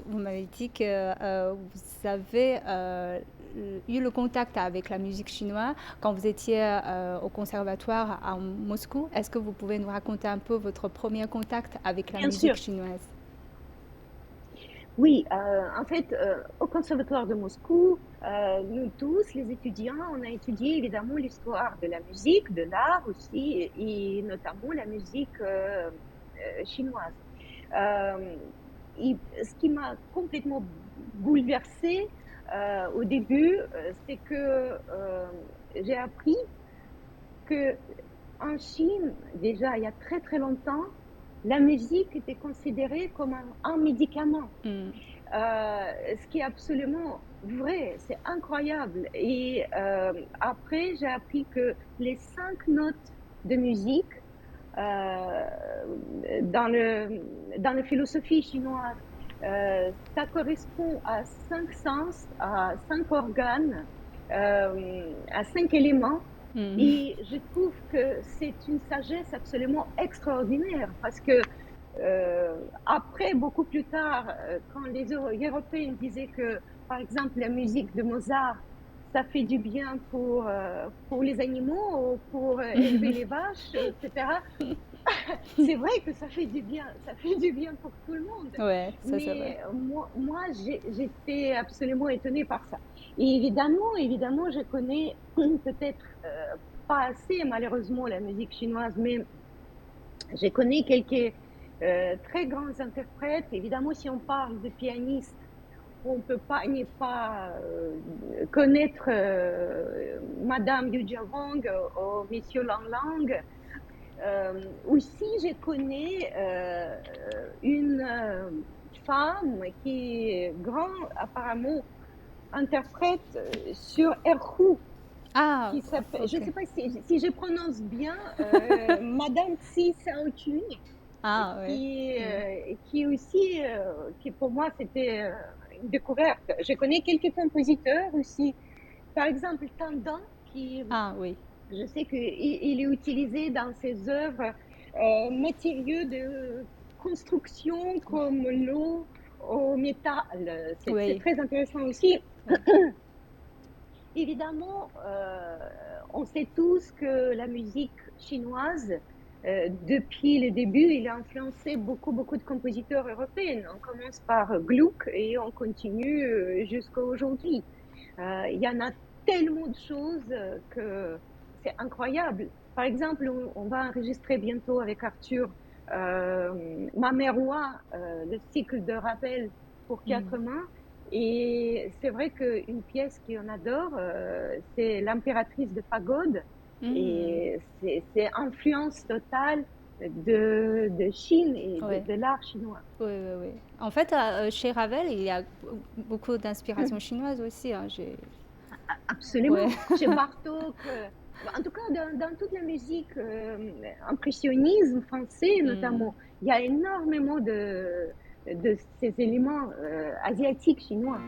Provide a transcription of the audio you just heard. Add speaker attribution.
Speaker 1: vous m'avez dit que vous avez eu le contact avec la musique chinoise quand vous étiez au conservatoire à Moscou. Est-ce que vous pouvez nous raconter un peu votre premier contact avec la
Speaker 2: Bien
Speaker 1: musique
Speaker 2: sûr.
Speaker 1: chinoise?
Speaker 2: Oui, en fait, au conservatoire de Moscou, nous tous, les étudiants, on a étudié évidemment l'histoire de la musique, de l'art aussi et notamment la musique, chinoise. Hem, ce qui m'a complètement bouleversée, au début, c'est que, j'ai appris qu'en Chine, déjà il y a très, très longtemps, la musique était considérée comme un médicament.
Speaker 1: Mmh.
Speaker 2: Ce qui est absolument vrai, c'est incroyable et après j'ai appris que les 5 notes de musique, dans la philosophie chinoise, ça correspond à 5 sens, à 5 organes, à 5 éléments
Speaker 1: Mmh.
Speaker 2: et je trouve que c'est une sagesse absolument extraordinaire parce que après, beaucoup plus tard, quand les Européens disaient que, par exemple, la musique de Mozart, ça fait du bien pour les animaux ou pour élever les vaches, etc. C'est vrai que ça fait du bien, ça fait du bien pour tout le monde.
Speaker 1: Ouais, ça c'est vrai.
Speaker 2: Mais moi j'étais absolument étonnée par ça. Et évidemment, je connais peut-être pas assez malheureusement la musique chinoise, mais je connais quelques très grands interprètes. Évidemment, si on parle de pianistes, on peut pas ne pas connaître Madame Yu Jiawang ou Monsieur Lang Lang. Aussi, je connais une femme qui est grand, apparemment, interprète sur erhu,
Speaker 1: Ah,
Speaker 2: qui s'appelle, je ne
Speaker 1: OK.
Speaker 2: sais pas si je prononce bien, Madame Tsi Sao Chun,
Speaker 1: Ah ouais. Mmh.
Speaker 2: qui aussi, qui pour moi c'était une découverte. Je connais quelques compositeurs aussi. Par exemple, Tandan, qui,
Speaker 1: Ah oui.
Speaker 2: je sais qu'il il est utilisé dans ses œuvres matériaux de construction comme l'eau au métal. C'est
Speaker 1: Oui,
Speaker 2: très intéressant aussi.
Speaker 1: ouais.
Speaker 2: Évidemment, on sait tous que la musique chinoise, depuis le début, il a influencé beaucoup, beaucoup de compositeurs européens. On commence par Gluck et on continue jusqu'à aujourd'hui. Il y en a tellement de choses que c'est incroyable. Par exemple, on va enregistrer bientôt avec Arthur Mameroi, le cycle de Ravel pour
Speaker 1: Mmh.
Speaker 2: quatre mains. Et c'est vrai qu'une pièce qu'on adore, c'est L'impératrice de Pagode.
Speaker 1: Mmh.
Speaker 2: Et c'est influence totale de Chine et
Speaker 1: Ouais.
Speaker 2: de l'art chinois.
Speaker 1: Oui, oui, oui. En fait, chez Ravel, il y a beaucoup d'inspiration chinoise aussi, hein, j'ai ouais.
Speaker 2: Absolument. Chez Bartók, en tout cas dans toute la musique, impressionnisme français
Speaker 1: Mmh.
Speaker 2: notamment, il y a énormément de ces éléments, asiatiques chinois.